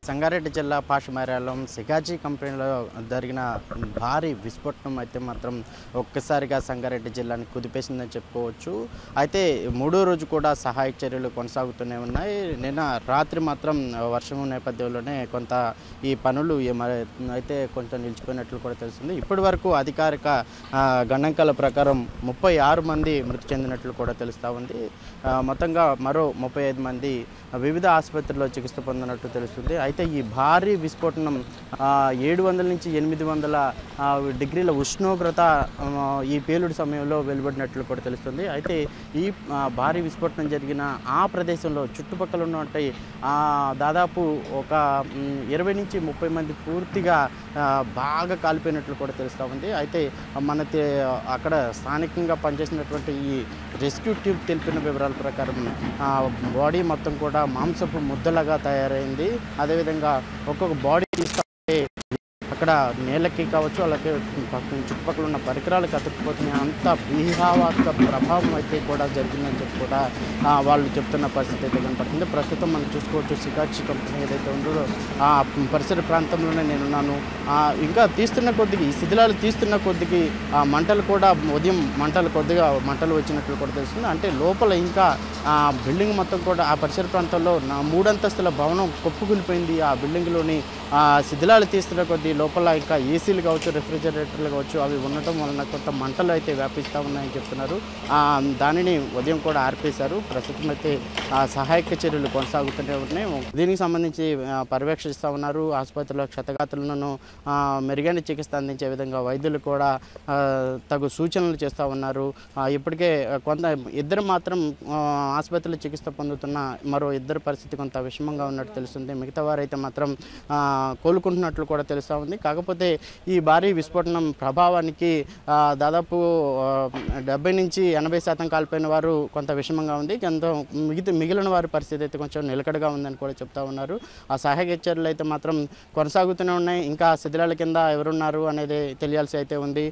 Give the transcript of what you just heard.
సంగారెడ్డి జిల్లా పాషమర్యాలం సిగాజీ కంపెనీలో జరిగిన భారీ విస్ఫోటనం అయితే మాత్రం ఒక్కసారిగా సంగారెడ్డి జిల్లాని కుదిపేసిందని చెప్పుకోవచ్చు. అయితే మూడో రోజు కూడా సహాయక చర్యలు కొనసాగుతూనే ఉన్నాయి. నిన్న రాత్రి మాత్రం వర్షం నేపథ్యంలోనే కొంత ఈ పనులు అయితే కొంచెం నిలిచిపోయినట్లు కూడా తెలుస్తుంది. ఇప్పటి వరకు అధికారిక గణాంకాల ప్రకారం 36 మంది మృతి చెందినట్లు కూడా తెలుస్తూ ఉంది. మొత్తంగా మరో 35 మంది వివిధ ఆసుపత్రుల్లో చికిత్స పొందినట్లు తెలుస్తుంది. అయితే ఈ భారీ విస్ఫోటనం 700 నుంచి 800 డిగ్రీల ఉష్ణోగ్రత ఈ పేలుడు సమయంలో వెలువడినట్లు కూడా తెలుస్తుంది. అయితే ఈ భారీ విస్ఫోటనం జరిగిన ఆ ప్రదేశంలో చుట్టుపక్కల ఉన్నటువంటి దాదాపు ఒక 20 నుంచి 30 మంది పూర్తిగా బాగా కాలిపోయినట్లు కూడా తెలుస్తూ ఉంది. అయితే అక్కడ స్థానికంగా పనిచేసినటువంటి ఈ రెస్క్యూ టీమ్ తెలిపిన వివరాల ప్రకారం బాడీ మొత్తం కూడా మాంసపు ముద్దలాగా తయారైంది. అదేవిధంగా ఒక్కొక్క బాడీ తీస్తే అక్కడ నేలకి కావచ్చు, అలాగే చుట్టుపక్కల ఉన్న పరికరాలకు అతుక్కుపోతున్నాయి. అంత వ్యూహాత్మక ప్రభావం అయితే కూడా జరిగిందని చెప్పి కూడా వాళ్ళు చెప్తున్న పరిస్థితి అయితే కనపడుతుంది. ప్రస్తుతం మనం చూసుకోవచ్చు సిగాజీ కంపెనీ ఏదైతే ఉందో ఆ పరిసర ప్రాంతంలోనే నేనున్నాను. ఇంకా తీస్తున్న కొద్దిగా ఈ శిథిలాలు తీస్తున్న కొద్దికి మంటలు కూడా ఉదయం మంటలు వచ్చినట్లు కూడా తెలుస్తుంది. అంటే లోపల ఇంకా బిల్డింగ్ మొత్తం కూడా ఆ పరిసర ప్రాంతంలో 3 అంతస్తుల భవనం కొప్పుకునిపోయింది. ఆ బిల్డింగ్లోని శిథిలాలు తీస్తున్న కొద్ది లోపల ఇంకా ఏసీలు కావచ్చు, రెఫ్రిజిరేటర్లు కావచ్చు, అవి ఉండటం వలన కొంత మంటలు అయితే వ్యాపిస్తూ ఉన్నాయని చెప్తున్నారు. దానిని ఉదయం కూడా ఆర్పేశారు. ప్రస్తుతం అయితే సహాయక చర్యలు కొనసాగుతూనే ఉన్నాయి. దీనికి సంబంధించి పర్యవేక్షిస్తూ ఉన్నారు. ఆసుపత్రిలో క్షతగాతులను మెరుగైన చికిత్స అందించే విధంగా వైద్యులు కూడా తగు సూచనలు చేస్తూ ఉన్నారు. ఇప్పటికే ఇద్దరు మాత్రం ఆసుపత్రిలో చికిత్స పొందుతున్న మరో ఇద్దరు పరిస్థితి కొంత విషమంగా ఉన్నట్టు తెలుస్తుంది. మిగతా వారైతే మాత్రం కోలుకుంటున్నట్లు కూడా తెలుస్తూ ఉంది. కాకపోతే ఈ భారీ విస్ఫోటనం ప్రభావానికి దాదాపు 70 నుంచి 80% కాలిపోయిన వారు కొంత విషమంగా ఉంది. మిగిలిన వారి పరిస్థితి అయితే కొంచెం నిలకడగా ఉందని కూడా చెప్తా ఉన్నారు. ఆ సహాయక చర్యలు అయితే మాత్రం కొనసాగుతూనే ఉన్నాయి. ఇంకా శిథిలాల కింద ఎవరున్నారు అనేది తెలియాల్సి అయితే ఉంది.